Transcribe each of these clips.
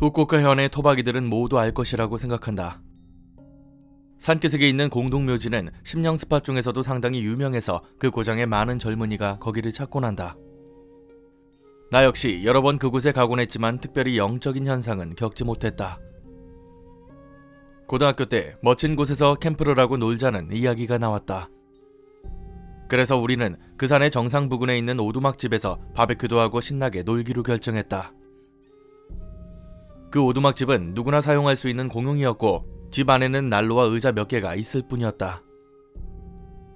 후쿠오카 현의 토박이들은 모두 알 것이라고 생각한다. 산기슭에 있는 공동묘지는 심령 스팟 중에서도 상당히 유명해서 그 고장에 많은 젊은이가 거기를 찾곤 한다. 나 역시 여러 번 그곳에 가곤 했지만 특별히 영적인 현상은 겪지 못했다. 고등학교 때 멋진 곳에서 캠프를 하고 놀자는 이야기가 나왔다. 그래서 우리는 그 산의 정상 부근에 있는 오두막집에서 바베큐도 하고 신나게 놀기로 결정했다. 그 오두막집은 누구나 사용할 수 있는 공용이었고 집 안에는 난로와 의자 몇 개가 있을 뿐이었다.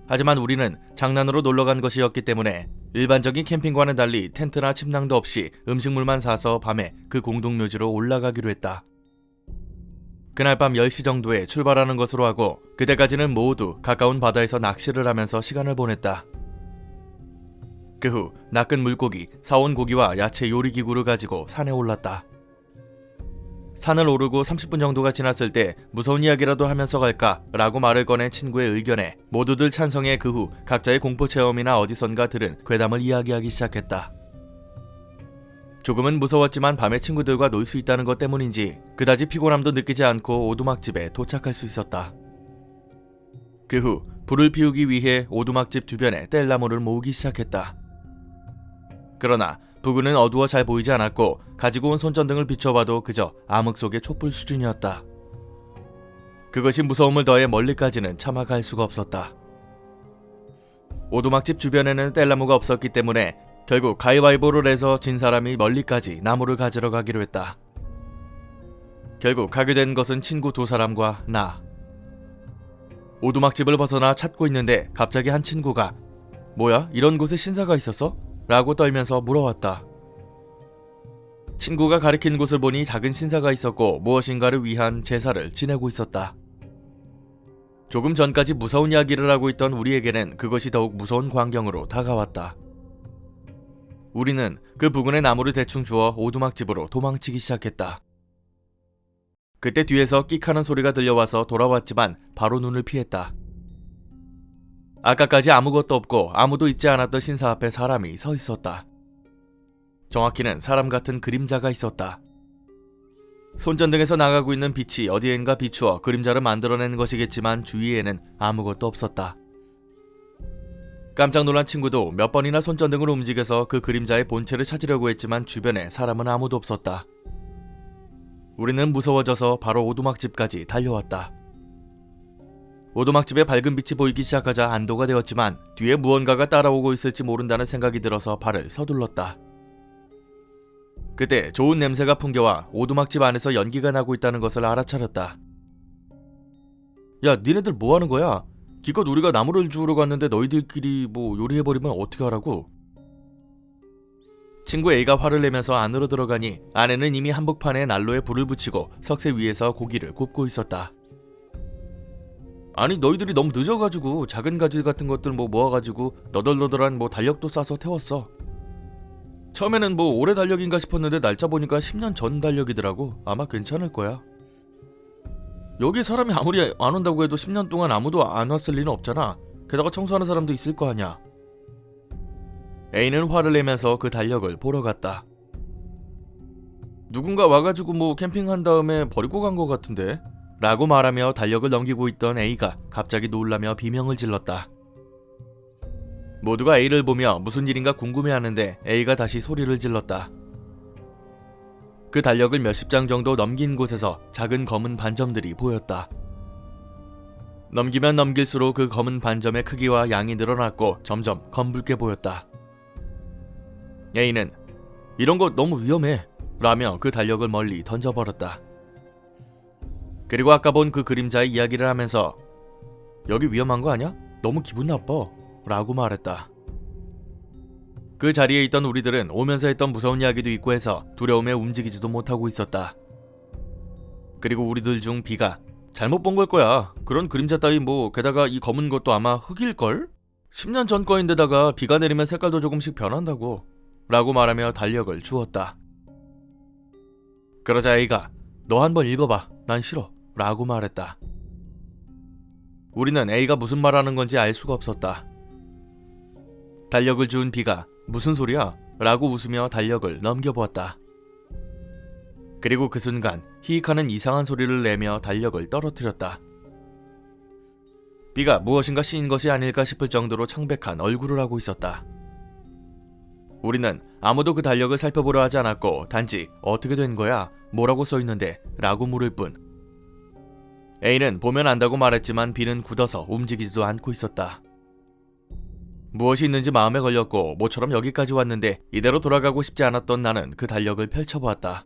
하지만 우리는 장난으로 놀러간 것이었기 때문에 일반적인 캠핑과는 달리 텐트나 침낭도 없이 음식물만 사서 밤에 그 공동묘지로 올라가기로 했다. 그날 밤 10시 정도에 출발하는 것으로 하고 그때까지는 모두 가까운 바다에서 낚시를 하면서 시간을 보냈다. 그 후 낚은 물고기, 사온 고기와 야채 요리기구를 가지고 산에 올랐다. 산을 오르고 30분 정도가 지났을 때 무서운 이야기라도 하면서 갈까? 라고 말을 꺼낸 친구의 의견에 모두들 찬성해 그 후 각자의 공포체험이나 어디선가 들은 괴담을 이야기하기 시작했다. 조금은 무서웠지만 밤에 친구들과 놀 수 있다는 것 때문인지 그다지 피곤함도 느끼지 않고 오두막집에 도착할 수 있었다. 그 후 불을 피우기 위해 오두막집 주변에 뗄나무를 모으기 시작했다. 그러나 부근은 어두워 잘 보이지 않았고 가지고 온 손전등을 비춰봐도 그저 암흑 속의 촛불 수준이었다. 그것이 무서움을 더해 멀리까지는 차마 갈 수가 없었다. 오두막집 주변에는 뗄나무가 없었기 때문에 결국 가위바위보를 해서 진 사람이 멀리까지 나무를 가지러 가기로 했다. 결국 가게 된 것은 친구 2사람과 나. 오두막집을 벗어나 찾고 있는데 갑자기 한 친구가 "뭐야? 이런 곳에 신사가 있었어?" 라고 떨면서 물어왔다. 친구가 가리킨 곳을 보니 작은 신사가 있었고 무엇인가를 위한 제사를 지내고 있었다. 조금 전까지 무서운 이야기를 하고 있던 우리에게는 그것이 더욱 무서운 광경으로 다가왔다. 우리는 그 부근의 나무를 대충 주워 오두막집으로 도망치기 시작했다. 그때 뒤에서 끽하는 소리가 들려와서 돌아왔지만 바로 눈을 피했다. 아까까지 아무것도 없고 아무도 있지 않았던 신사 앞에 사람이 서 있었다. 정확히는 사람 같은 그림자가 있었다. 손전등에서 나가고 있는 빛이 어디엔가 비추어 그림자를 만들어낸 것이겠지만 주위에는 아무것도 없었다. 깜짝 놀란 친구도 몇 번이나 손전등을 움직여서 그 그림자의 본체를 찾으려고 했지만 주변에 사람은 아무도 없었다. 우리는 무서워져서 바로 오두막집까지 달려왔다. 오두막집에 밝은 빛이 보이기 시작하자 안도가 되었지만 뒤에 무언가가 따라오고 있을지 모른다는 생각이 들어서 발을 서둘렀다. 그때 좋은 냄새가 풍겨와 오두막집 안에서 연기가 나고 있다는 것을 알아차렸다. "야, 니네들 뭐하는 거야? 기껏 우리가 나무를 주우러 갔는데 너희들끼리 요리해버리면 어떻게 하라고?" 친구 A가 화를 내면서 안으로 들어가니 아내는 이미 한복판에 난로에 불을 붙이고 석쇠 위에서 고기를 굽고 있었다. "아니, 너희들이 너무 늦어가지고 작은 가지 같은 것들 모아가지고 너덜너덜한 달력도 싸서 태웠어. 처음에는 올해 달력인가 싶었는데 날짜 보니까 10년 전 달력이더라고. 아마 괜찮을 거야. 여기 사람이 아무리 안 온다고 해도 10년 동안 아무도 안 왔을 리는 없잖아. 게다가 청소하는 사람도 있을 거 아냐." A는 화를 내면서 그 달력을 보러 갔다. "누군가 와가지고 캠핑한 다음에 버리고 간 거 같은데?" 라고 말하며 달력을 넘기고 있던 A가 갑자기 놀라며 비명을 질렀다. 모두가 A를 보며 무슨 일인가 궁금해하는데 A가 다시 소리를 질렀다. 그 달력을 몇십 장 정도 넘긴 곳에서 작은 검은 반점들이 보였다. 넘기면 넘길수록 그 검은 반점의 크기와 양이 늘어났고 점점 검붉게 보였다. A는 "이런 거 너무 위험해" 라며 그 달력을 멀리 던져버렸다. 그리고 아까 본 그 그림자의 이야기를 하면서 "여기 위험한 거 아니야? 너무 기분 나빠" 라고 말했다. 그 자리에 있던 우리들은 오면서 했던 무서운 이야기도 있고 해서 두려움에 움직이지도 못하고 있었다. 그리고 우리들 중 B가 "잘못 본 걸 거야. 그런 그림자 따위 게다가 이 검은 것도 아마 흙일걸? 10년 전 거인데다가 비가 내리면 색깔도 조금씩 변한다고" 라고 말하며 달력을 주었다. 그러자 A가 "너 한번 읽어봐. 난 싫어" 라고 말했다. 우리는 A가 무슨 말하는 건지 알 수가 없었다. 달력을 주운 B가 "무슨 소리야?" 라고 웃으며 달력을 넘겨보았다. 그리고 그 순간 히익하는 이상한 소리를 내며 달력을 떨어뜨렸다. B가 무엇인가 씌인 것이 아닐까 싶을 정도로 창백한 얼굴을 하고 있었다. 우리는 아무도 그 달력을 살펴보려 하지 않았고 단지 어떻게 된 거야? 뭐라고 써있는데? 라고 물을 뿐. A는 보면 안다고 말했지만 B는 굳어서 움직이지도 않고 있었다. 무엇이 있는지 마음에 걸렸고 모처럼 여기까지 왔는데 이대로 돌아가고 싶지 않았던 나는 그 달력을 펼쳐보았다.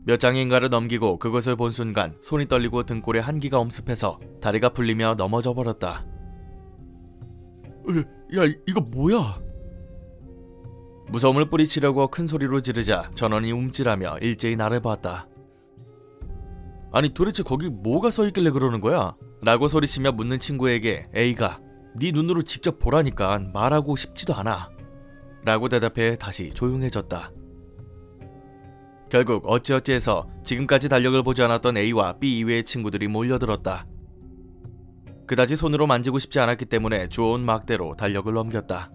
몇 장인가를 넘기고 그것을 본 순간 손이 떨리고 등골에 한기가 엄습해서 다리가 풀리며 넘어져 버렸다. 야, 이거 뭐야? 무서움을 뿌리치려고 큰 소리로 지르자 전원이 움찔하며 일제히 나를 봤다. 아니 도대체 거기 뭐가 써있길래 그러는 거야? 라고 소리치며 묻는 친구에게 A가 네 눈으로 직접 보라니까 말하고 싶지도 않아 라고 대답해 다시 조용해졌다. 결국 어찌어찌해서 지금까지 달력을 보지 않았던 A와 B 이외의 친구들이 몰려들었다. 그다지 손으로 만지고 싶지 않았기 때문에 주워온 막대로 달력을 넘겼다.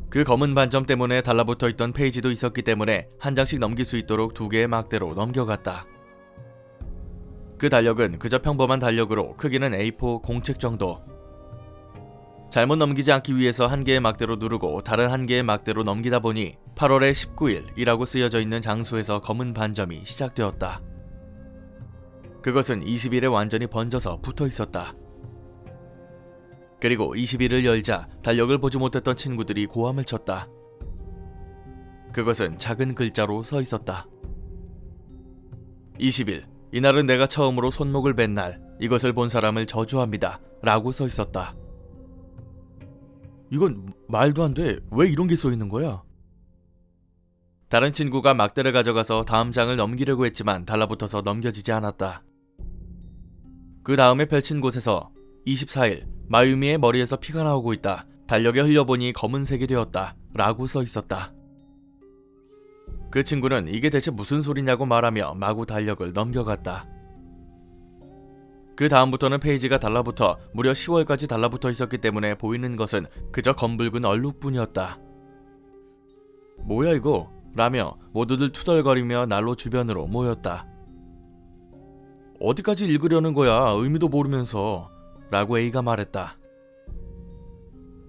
그 검은 반점 때문에 달라붙어 있던 페이지도 있었기 때문에 한 장씩 넘길 수 있도록 2개의 막대로 넘겨갔다. 그 달력은 그저 평범한 달력으로 크기는 A4 공책 정도. 잘못 넘기지 않기 위해서 한 개의 막대로 누르고 다른 한 개의 막대로 넘기다 보니 8월의 19일이라고 쓰여져 있는 장소에서 검은 반점이 시작되었다. 그것은 20일에 완전히 번져서 붙어 있었다. 그리고 20일을 열자 달력을 보지 못했던 친구들이 고함을 쳤다. 그것은 작은 글자로 서 있었다. 20일, 이날은 내가 처음으로 손목을 벤 날, 이것을 본 사람을 저주합니다. 라고 서 있었다. 이건 말도 안 돼. 왜 이런 게 써 있는 거야? 다른 친구가 막대를 가져가서 다음 장을 넘기려고 했지만 달라붙어서 넘겨지지 않았다. 그 다음에 펼친 곳에서 24일, 마유미의 머리에서 피가 나오고 있다. 달력에 흘려보니 검은색이 되었다. 라고 써 있었다. 그 친구는 이게 대체 무슨 소리냐고 말하며 마구 달력을 넘겨갔다. 그 다음부터는 페이지가 달라붙어 무려 10월까지 달라붙어 있었기 때문에 보이는 것은 그저 검붉은 얼룩뿐이었다. 뭐야 이거? 라며 모두들 투덜거리며 난로 주변으로 모였다. 어디까지 읽으려는 거야? 의미도 모르면서. 라고 A가 말했다.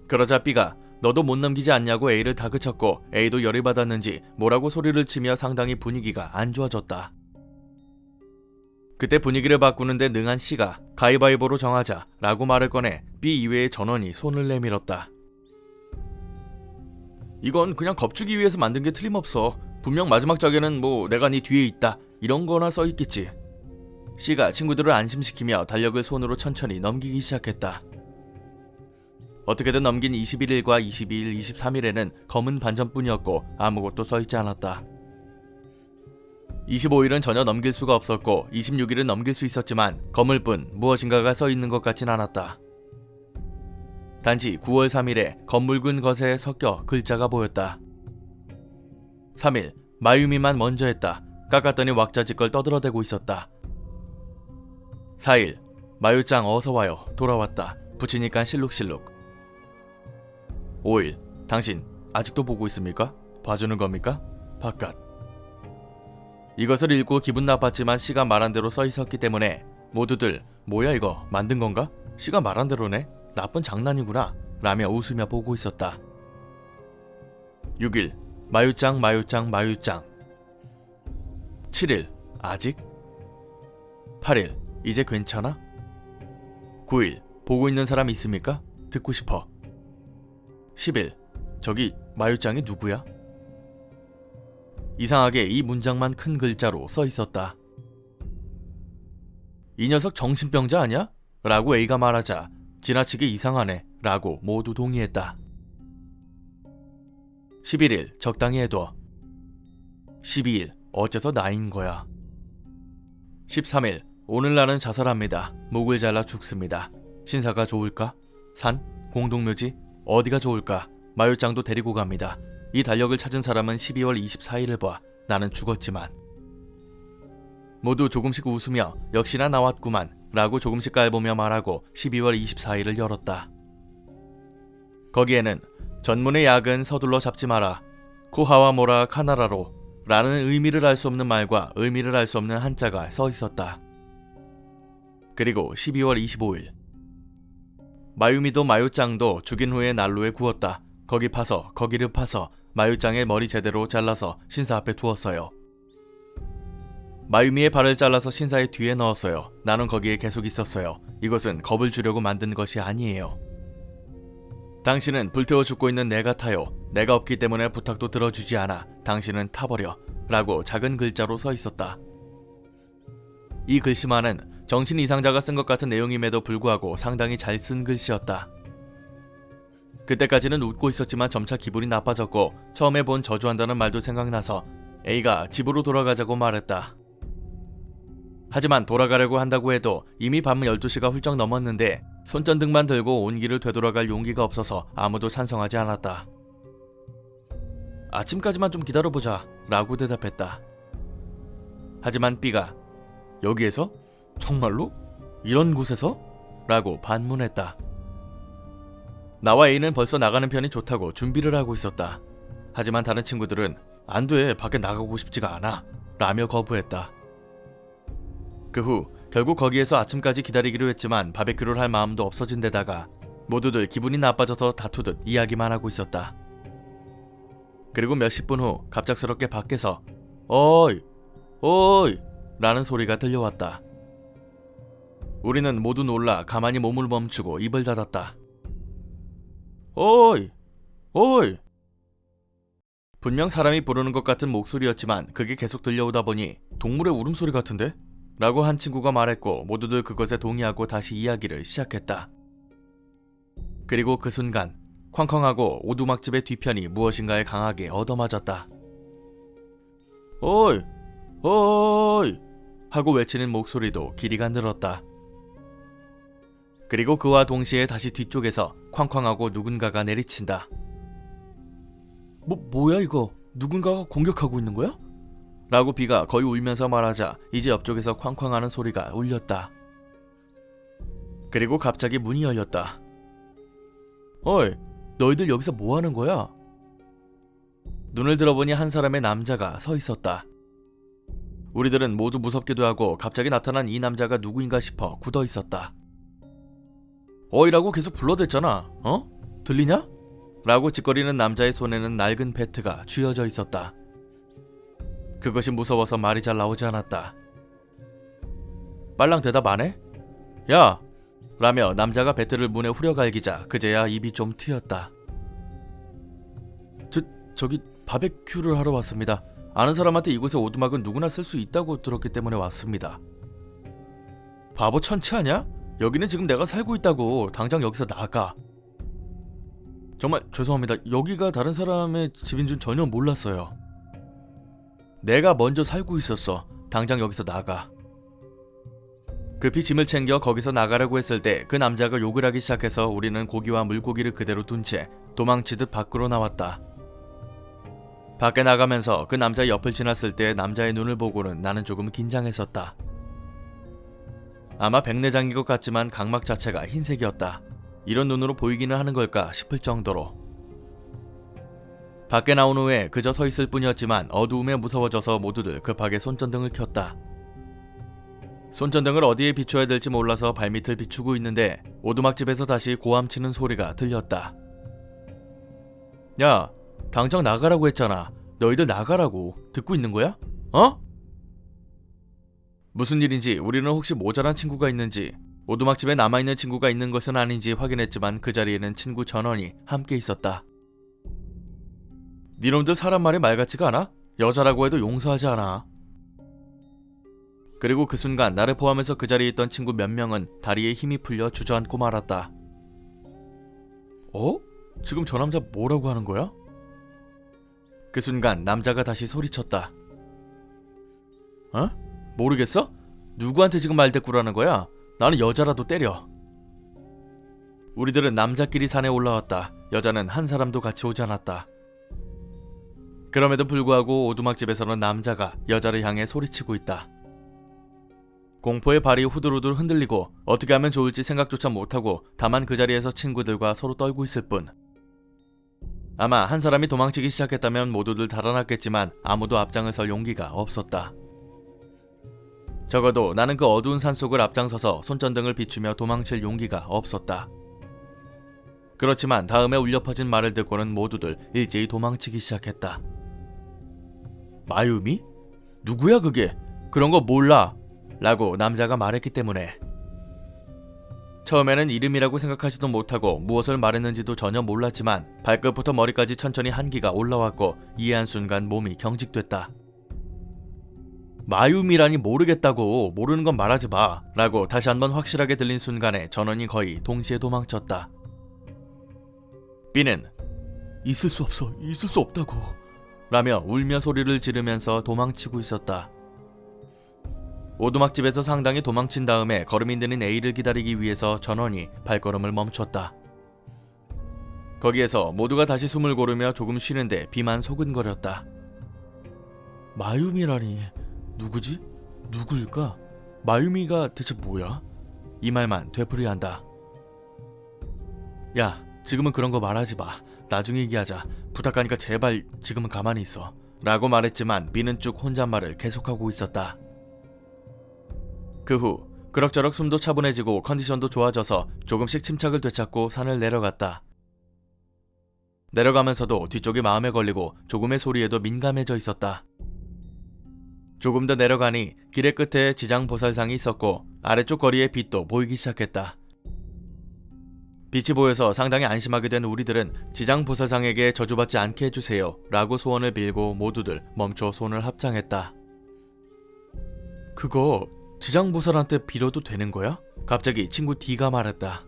그러자 B가 너도 못 넘기지 않냐고 A를 다그쳤고 A도 열이 받았는지 뭐라고 소리를 치며 상당히 분위기가 안 좋아졌다. 그때 분위기를 바꾸는데 능한 C가 가위바위보로 정하자 라고 말을 꺼내 B 이외의 전원이 손을 내밀었다. 이건 그냥 겁주기 위해서 만든 게 틀림없어. 분명 마지막 장에는 뭐 내가 네 뒤에 있다 이런 거나 써있겠지. C가 친구들을 안심시키며 달력을 손으로 천천히 넘기기 시작했다. 어떻게든 넘긴 21일과 22일, 23일에는 검은 반점뿐이었고 아무것도 써있지 않았다. 25일은 전혀 넘길 수가 없었고 26일은 넘길 수 있었지만 검을 뿐 무엇인가가 써있는 것 같진 않았다. 단지 9월 3일에 검붉은 것에 섞여 글자가 보였다. 3일, 마유미만 먼저 했다. 깎았더니 왁자지껄 떠들어대고 있었다. 4일, 마유짱 어서와요. 돌아왔다. 붙이니까 실룩실룩. 5일, 당신 아직도 보고 있습니까? 봐주는 겁니까? 바깥. 이것을 읽고 기분 나빴지만 C가 말한 대로 써있었기 때문에 모두들 뭐야 이거 만든 건가? C가 말한 대로네? 나쁜 장난이구나 라며 웃으며 보고 있었다. 6일, 마유짱 마유짱 마유짱. 7일, 아직? 8일, 이제 괜찮아? 9일, 보고 있는 사람 있습니까? 듣고 싶어. 10일, 저기 마유짱이 누구야? 이상하게 이 문장만 큰 글자로 써 있었다. 이 녀석 정신병자 아냐? 라고 A가 말하자 지나치게 이상하네 라고 모두 동의했다. 11일, 적당히 해둬. 12일, 어째서 나인 거야. 13일, 오늘날은 자살합니다. 목을 잘라 죽습니다. 신사가 좋을까? 산? 공동묘지? 어디가 좋을까? 마유짱도 데리고 갑니다. 이 달력을 찾은 사람은 12월 24일을 봐. 나는 죽었지만. 모두 조금씩 웃으며 역시나 나왔구만 라고 조금씩 깔보며 말하고 12월 24일을 열었다. 거기에는 전문의 약은 서둘러 잡지 마라. 쿠하와모라 카나라로 라는 의미를 알 수 없는 말과 의미를 알 수 없는 한자가 써 있었다. 그리고 12월 25일 마유미도 마유짱도 죽인 후에 난로에 구웠다. 거기를 파서 마유짱의 머리 제대로 잘라서 신사 앞에 두었어요. 마유미의 발을 잘라서 신사의 뒤에 넣었어요. 나는 거기에 계속 있었어요. 이것은 겁을 주려고 만든 것이 아니에요. 당신은 불태워 죽고 있는 내 같아요. 내가 없기 때문에 부탁도 들어주지 않아. 당신은 타버려. 라고 작은 글자로 써 있었다. 이 글씨만은 정신 이상자가 쓴 것 같은 내용임에도 불구하고 상당히 잘 쓴 글씨였다. 그때까지는 웃고 있었지만 점차 기분이 나빠졌고 처음에 본 저주한다는 말도 생각나서 A가 집으로 돌아가자고 말했다. 하지만 돌아가려고 한다고 해도 이미 밤 12시가 훌쩍 넘었는데 손전등만 들고 온 길을 되돌아갈 용기가 없어서 아무도 찬성하지 않았다. 아침까지만 좀 기다려보자 라고 대답했다. 하지만 B가 여기에서? 정말로? 이런 곳에서? 라고 반문했다. 나와 A는 벌써 나가는 편이 좋다고 준비를 하고 있었다. 하지만 다른 친구들은 안 돼, 밖에 나가고 싶지가 않아 라며 거부했다. 그 후 결국 거기에서 아침까지 기다리기로 했지만 바베큐를 할 마음도 없어진 데다가 모두들 기분이 나빠져서 다투듯 이야기만 하고 있었다. 그리고 몇십 분 후 갑작스럽게 밖에서 어이! 어이! 라는 소리가 들려왔다. 우리는 모두 놀라 가만히 몸을 멈추고 입을 닫았다. 어이! 어이! 분명 사람이 부르는 것 같은 목소리였지만 그게 계속 들려오다 보니 동물의 울음소리 같은데? 라고 한 친구가 말했고 모두들 그것에 동의하고 다시 이야기를 시작했다. 그리고 그 순간 쾅쾅하고 오두막집의 뒤편이 무엇인가에 강하게 얻어맞았다. 어이! 어이! 하고 외치는 목소리도 길이가 늘었다. 그리고 그와 동시에 다시 뒤쪽에서 쾅쾅하고 누군가가 내리친다. 뭐야 이거? 누군가가 공격하고 있는 거야? 라고 B가 거의 울면서 말하자 이제 옆쪽에서 쾅쾅하는 소리가 울렸다. 그리고 갑자기 문이 열렸다. 어이, 너희들 여기서 뭐 하는 거야? 눈을 들어보니 한 사람의 남자가 서 있었다. 우리들은 모두 무섭기도 하고 갑자기 나타난 이 남자가 누구인가 싶어 굳어 있었다. 어이라고 계속 불러댔잖아. 어? 들리냐? 라고 짓거리는 남자의 손에는 낡은 배트가 쥐어져 있었다. 그것이 무서워서 말이 잘 나오지 않았다. 빨랑 대답 안 해? 야! 라며 남자가 배트를 문에 후려갈기자 그제야 입이 좀 트였다. 저기 바베큐를 하러 왔습니다. 아는 사람한테 이곳에 오두막은 누구나 쓸 수 있다고 들었기 때문에 왔습니다. 바보 천치 아냐? 여기는 지금 내가 살고 있다고. 당장 여기서 나가. 정말 죄송합니다. 여기가 다른 사람의 집인 줄 전혀 몰랐어요. 내가 먼저 살고 있었어. 당장 여기서 나가. 급히 짐을 챙겨 거기서 나가려고 했을 때 그 남자가 욕을 하기 시작해서 우리는 고기와 물고기를 그대로 둔 채 도망치듯 밖으로 나왔다. 밖에 나가면서 그 남자의 옆을 지났을 때 남자의 눈을 보고는 나는 조금 긴장했었다. 아마 백내장인 것 같지만 각막 자체가 흰색이었다. 이런 눈으로 보이기는 하는 걸까 싶을 정도로. 밖에 나온 후에 그저 서 있을 뿐이었지만 어두움에 무서워져서 모두들 급하게 손전등을 켰다. 손전등을 어디에 비춰야 될지 몰라서 발밑을 비추고 있는데 오두막집에서 다시 고함치는 소리가 들렸다. 야, 당장 나가라고 했잖아. 너희들 나가라고. 듣고 있는 거야? 어? 무슨 일인지 우리는 혹시 모자란 친구가 있는지 오두막집에 남아있는 친구가 있는 것은 아닌지 확인했지만 그 자리에는 친구 전원이 함께 있었다. 니놈들 사람 말이 말 같지가 않아? 여자라고 해도 용서하지 않아. 그리고 그 순간 나를 포함해서 그 자리에 있던 친구 몇 명은 다리에 힘이 풀려 주저앉고 말았다. 어? 지금 저 남자 뭐라고 하는 거야? 그 순간 남자가 다시 소리쳤다. 어? 모르겠어? 누구한테 지금 말대꾸라는 거야? 나는 여자라도 때려. 우리들은 남자끼리 산에 올라왔다. 여자는 한 사람도 같이 오지 않았다. 그럼에도 불구하고 오두막집에서는 남자가 여자를 향해 소리치고 있다. 공포에 발이 후들후들 흔들리고 어떻게 하면 좋을지 생각조차 못하고 다만 그 자리에서 친구들과 서로 떨고 있을 뿐. 아마 한 사람이 도망치기 시작했다면 모두들 달아났겠지만 아무도 앞장을 설 용기가 없었다. 적어도 나는 그 어두운 산속을 앞장서서 손전등을 비추며 도망칠 용기가 없었다. 그렇지만 다음에 울려 퍼진 말을 듣고는 모두들 일제히 도망치기 시작했다. 마유미? 누구야 그게? 그런 거 몰라 라고 남자가 말했기 때문에. 처음에는 이름이라고 생각하지도 못하고 무엇을 말했는지도 전혀 몰랐지만 발끝부터 머리까지 천천히 한기가 올라왔고 이해한 순간 몸이 경직됐다. 마유미라니 모르겠다고, 모르는 건 말하지 마 라고 다시 한번 확실하게 들린 순간에 전원이 거의 동시에 도망쳤다. B는 있을 수 없어, 있을 수 없다고 라며 울며 소리를 지르면서 도망치고 있었다. 오두막집에서 상당히 도망친 다음에 걸음이 느린 A를 기다리기 위해서 전원이 발걸음을 멈췄다. 거기에서 모두가 다시 숨을 고르며 조금 쉬는데 B만 소근거렸다. 마유미라니 누구지? 누구일까? 마유미가 대체 뭐야? 이 말만 되풀이한다. 야, 지금은 그런 거 말하지 마. 나중에 얘기하자. 부탁하니까 제발 지금은 가만히 있어 라고 말했지만 B는 쭉 혼잣말을 계속하고 있었다. 그 후 그럭저럭 숨도 차분해지고 컨디션도 좋아져서 조금씩 침착을 되찾고 산을 내려갔다. 내려가면서도 뒤쪽이 마음에 걸리고 조금의 소리에도 민감해져 있었다. 조금 더 내려가니 길의 끝에 지장보살상이 있었고 아래쪽 거리에 빛도 보이기 시작했다. 빛이 보여서 상당히 안심하게 된 우리들은 지장보살상에게 저주받지 않게 해주세요 라고 소원을 빌고 모두들 멈춰 손을 합장했다. 그거 지장보살한테 빌어도 되는 거야? 갑자기 친구 D가 말했다.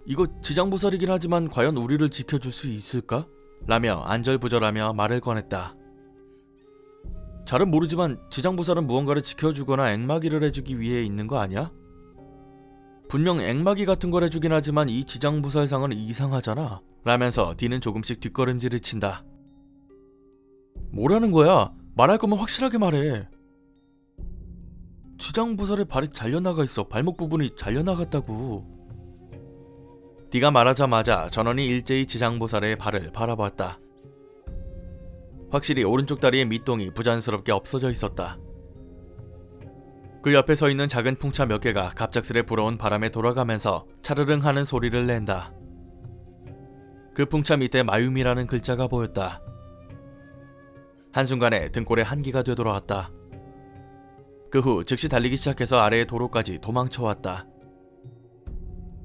이거 지장보살이긴 하지만 과연 우리를 지켜줄 수 있을까? 라며 안절부절하며 말을 꺼냈다. 잘은 모르지만 지장보살은 무언가를 지켜주거나 앵마기를 해주기 위해 있는 거 아니야? 분명 앵마기 같은 걸 해주긴 하지만 이 지장보살상은 이상하잖아 라면서 D는 조금씩 뒷걸음질을 친다. 뭐라는 거야? 말할 거면 확실하게 말해. 지장보살의 발이 잘려나가 있어. 발목 부분이 잘려나갔다고. D가 말하자마자 전원이 일제히 지장보살의 발을 바라봤다. 확실히 오른쪽 다리의 밑동이 부자연스럽게 없어져 있었다. 그 옆에 서 있는 작은 풍차 몇 개가 갑작스레 불어온 바람에 돌아가면서 차르릉 하는 소리를 낸다. 그 풍차 밑에 마유미라는 글자가 보였다. 한순간에 등골에 한기가 되돌아왔다. 그 후 즉시 달리기 시작해서 아래의 도로까지 도망쳐왔다.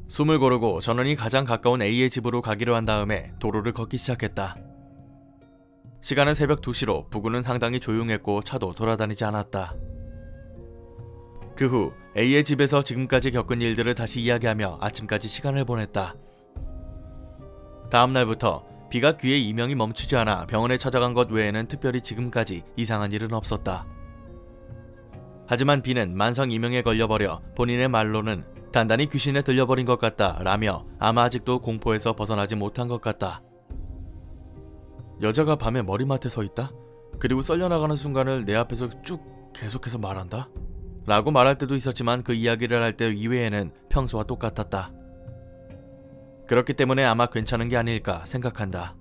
숨을 고르고 전원이 가장 가까운 A의 집으로 가기로 한 다음에 도로를 걷기 시작했다. 시간은 새벽 2시로 부근은 상당히 조용했고 차도 돌아다니지 않았다. 그 후 A의 집에서 지금까지 겪은 일들을 다시 이야기하며 아침까지 시간을 보냈다. 다음 날부터 B가 귀에 이명이 멈추지 않아 병원에 찾아간 것 외에는 특별히 지금까지 이상한 일은 없었다. 하지만 B는 만성 이명에 걸려버려 본인의 말로는 단단히 귀신에 들려버린 것 같다 라며 아마 아직도 공포에서 벗어나지 못한 것 같다. 여자가 밤에 머리맡에 서 있다? 그리고 썰려나가는 순간을 내 앞에서 쭉 계속해서 말한다? 라고 말할 때도 있었지만 그 이야기를 할 때 이외에는 평소와 똑같았다. 그렇기 때문에 아마 괜찮은 게 아닐까 생각한다.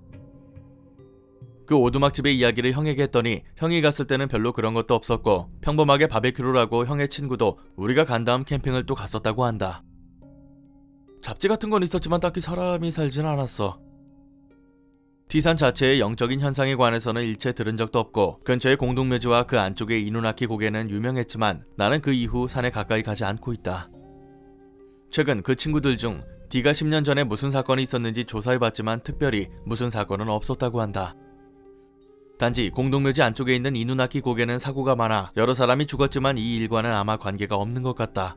그 오두막집의 이야기를 형에게 했더니 형이 갔을 때는 별로 그런 것도 없었고 평범하게 바베큐를 하고 형의 친구도 우리가 간 다음 캠핑을 또 갔었다고 한다. 잡지 같은 건 있었지만 딱히 사람이 살진 않았어. T산 자체의 영적인 현상에 관해서는 일체 들은 적도 없고 근처의 공동묘지와 그 안쪽의 이누나키 고개는 유명했지만 나는 그 이후 산에 가까이 가지 않고 있다. 최근 그 친구들 중 D가 10년 전에 무슨 사건이 있었는지 조사해봤지만 특별히 무슨 사건은 없었다고 한다. 단지 공동묘지 안쪽에 있는 이누나키 고개는 사고가 많아 여러 사람이 죽었지만 이 일과는 아마 관계가 없는 것 같다.